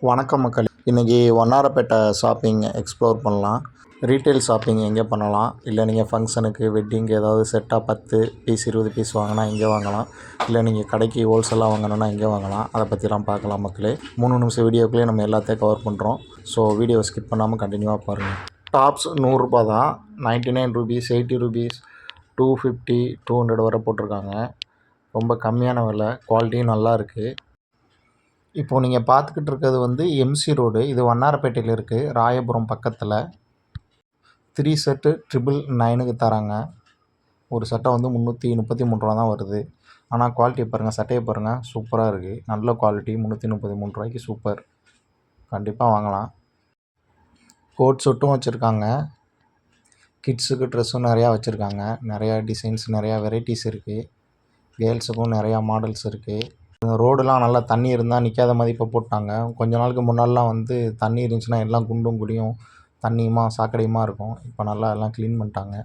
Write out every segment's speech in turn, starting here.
வணக்கம் மக்களே. இன்றைக்கி வண்ணாரப்பேட்டை ஷாப்பிங் எக்ஸ்ப்ளோர் பண்ணலாம். ரீட்டைல் ஷாப்பிங் எங்கே பண்ணலாம், இல்லை நீங்கள் ஃபங்க்ஷனுக்கு வெட்டிங்கு ஏதாவது செட்டாக 10 பீஸ் 20 பீஸ் வாங்கினா இங்கே வாங்கலாம், இல்லை நீங்கள் கடைக்கு ஹோல்சேலாக வாங்கணுன்னா இங்கே வாங்கலாம். அதை பற்றிலாம் பார்க்கலாம் மக்களே. 3 நிமிஷம் வீடியோக்குள்ளேயே நம்ம எல்லாத்தையும் கவர் பண்ணுறோம். ஸோ வீடியோவை ஸ்கிப் பண்ணாமல் கண்டினியூவாக பாருங்கள். டாப்ஸ் 100 ரூபா தான். 99 ருபீஸ், 80 ருபீஸ், 250, 200 வரை போட்டிருக்காங்க. ரொம்ப கம்மியான விலை, குவாலிட்டியும் நல்லா இருக்குது. இப்போது நீங்கள் பார்த்துக்கிட்டு இருக்கிறது வந்து எம்சி ரோடு. இது வண்ணாரப்பேட்டையில் இருக்குது, ராயபுரம் பக்கத்தில். 3 செட்டு 999க்கு தராங்க. ஒரு சட்டை வந்து 333 ரூபா தான் வருது. ஆனால் குவாலிட்டியை பாருங்கள், சட்டையை பாருங்கள், சூப்பராக இருக்குது. நல்ல குவாலிட்டி. 333 ரூபாய்க்கு சூப்பர். கண்டிப்பாக வாங்கலாம். கோட் செட்டும் வச்சுருக்காங்க. கிட்ஸுக்கு ட்ரெஸ்ஸும் நிறையா வச்சுருக்காங்க. நிறையா டிசைன்ஸ், நிறையா வெரைட்டிஸ் இருக்குது. கேர்ள்ஸுக்கும் நிறையா மாடல்ஸ் இருக்குது. ரோடுலாம் நல்லா தண்ணி இருந்தால் நிற்காத மாதிரி இப்போ போட்டாங்க. கொஞ்ச நாளுக்கு முன்னாடிலாம் வந்து தண்ணி இருந்துச்சுன்னா எல்லாம் குண்டும் குழியும் தண்ணியுமா சாக்கடையுமா இருக்கும். இப்போ நல்லா எல்லாம் க்ளீன் பண்ணிட்டாங்க.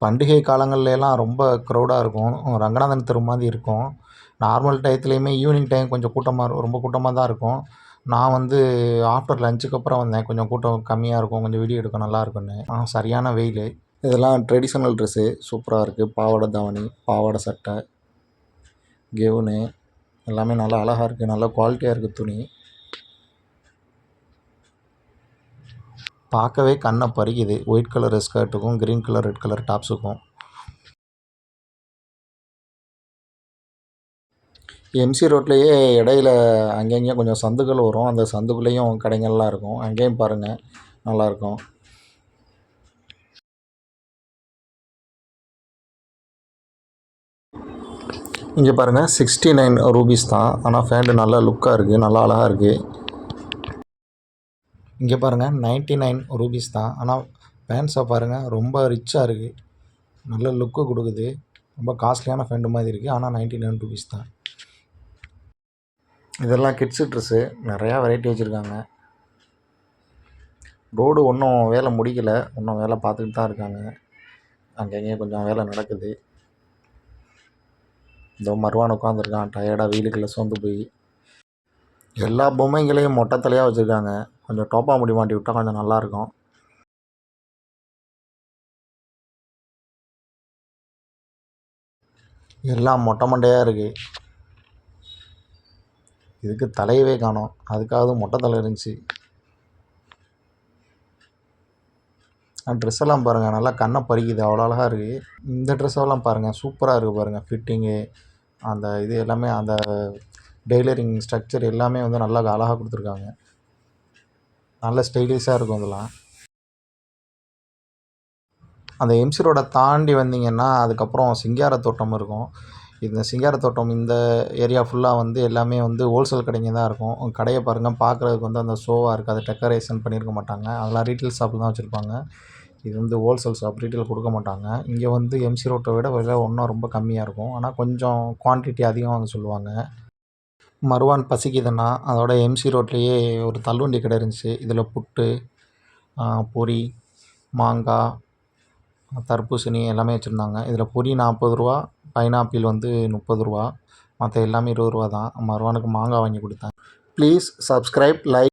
பண்டிகை காலங்கள்லாம் ரொம்ப க்ரௌடாக இருக்கும். ரங்கநாதன் தெரு மாதிரி இருக்கும். நார்மல் டயத்துலேயுமே ஈவினிங் டைம் கொஞ்சம் கூட்டமாக ரொம்ப கூட்டமாக தான் இருக்கும். நான் வந்து ஆஃப்டர் லஞ்சுக்கு அப்புறம் வந்தேன். கொஞ்சம் கூட்டம் கம்மியாக இருக்கும், கொஞ்சம் வீடியோ எடுக்க நல்லா இருக்குன்னு. சரியான வெயில். இதெல்லாம் ட்ரெடிஷ்னல் ட்ரெஸ்ஸு சூப்பராக இருக்குது. பாவாடை தாவணி, பாவாடை சட்டை, கெவுனு எல்லாமே நல்லா அழகாக இருக்குது. நல்லா குவாலிட்டியாக இருக்குது துணி. பார்க்கவே கண்ணை பறிக்குது. ஒயிட் கலர் ஸ்கர்ட்டுக்கும் க்ரீன் கலர் ரெட் கலர் டாப்ஸுக்கும். எம்சி ரோட்லேயே இடையில அங்கங்கேயும் கொஞ்சம் சந்துகள் வரும். அந்த சந்துக்குள்ளேயும் கடைகள்லாம் இருக்கும். அங்கேயும் பாருங்கள், நல்லாயிருக்கும். இங்கே பாருங்கள், 69 ரூபீஸ் தான். ஆனால் ஃபேண்ட்டு நல்லா லுக்காக இருக்குது, நல்லா அழகாக இருக்குது. இங்கே பாருங்கள், 99 ரூபீஸ் தான். ஆனால் பேண்ட்ஸை பாருங்கள், ரொம்ப ரிச்சாக இருக்குது, நல்ல லுக்கு கொடுக்குது. ரொம்ப காஸ்ட்லியான ஃபேண்ட்டு மாதிரி இருக்குது. ஆனால் 99 ரூபீஸ் தான். இதெல்லாம் கிட்ஸு ட்ரெஸ்ஸு. நிறையா வெரைட்டி வச்சுருக்காங்க. ரோடு ஒன்றும் வேலை முடிக்கலை, இன்னும் வேலை பார்த்துக்கிட்டு தான் இருக்காங்க. அங்கங்கே கொஞ்சம் வேலை நடக்குது. இந்த மருவான் உட்காந்துருக்கான் டயர்டாக, வெயிலுக்குள்ளே சோர்ந்து போய். எல்லா பொம்மைங்களையும் மொட்டை தலையாக வச்சுருக்காங்க. கொஞ்சம் டோப்பா முடி மாட்டி விட்டால் கொஞ்சம் நல்லாயிருக்கும். எல்லாம் மொட்டை மண்டையாக இருக்குது. இதுக்கு தலையவே காணோம், அதுக்காவது மொட்டை தலை இருந்துச்சு. ட்ரெஸ் எல்லாம் பாருங்கள், நல்லா கண்ணை பறிக்குது, அவ்வளோ அழகாக இருக்குது. இந்த ட்ரெஸ்ஸெல்லாம் பாருங்கள், சூப்பராக இருக்குது பாருங்கள். ஃபிட்டிங்கு, அந்த இது எல்லாமே, அந்த டெய்லரிங் ஸ்ட்ரக்சர் எல்லாமே வந்து நல்லா அழகாக கொடுத்துருக்காங்க. நல்ல ஸ்டைலிஷாக இருக்கும் இதெல்லாம். அந்த எம்சி ரோடை தாண்டி வந்தீங்கன்னா அதுக்கப்புறம் சிங்காரத்தோட்டம் இருக்கும். இந்த சிங்காரத்தோட்டம் இந்த ஏரியா ஃபுல்லாக வந்து எல்லாமே வந்து ஹோல்சேல் கடைங்க தான் இருக்கும். கடையை பாருங்கள், பார்க்குறதுக்கு வந்து அந்த ஷோவாக இருக்குது. அதை டெக்கரேஷன் பண்ணியிருக்க மாட்டாங்க. அதெல்லாம் ரீட்டைல் ஷாப்பில் தான் வச்சுருப்பாங்க. இது வந்து ஹோல்சேல் ஷாப், ரீட்டைல் கொடுக்க மாட்டாங்க. இங்கே வந்து எம்சி ரோட்டை விட விலை இன்னும் ரொம்ப கம்மியாக இருக்கும். ஆனால் கொஞ்சம் குவான்டிட்டி அதிகமாக சொல்லுவாங்க. மருவான் பசிக்குதுன்னா அதோட எம்சி ரோட்லேயே ஒரு தள்ளுவண்டி கடை இருந்துச்சு. இதில் புட்டு, பொரி, மாங்காய், தர்பூசணி எல்லாமே வச்சுருந்தாங்க. இதில் பொரி 40 ரூபா, பைனாப்பிள் வந்து 30 ரூபா, மற்ற எல்லாமே 20 ரூபா தான். மருவானுக்கு மாங்காய் வாங்கி கொடுத்தேன். Please subscribe, like.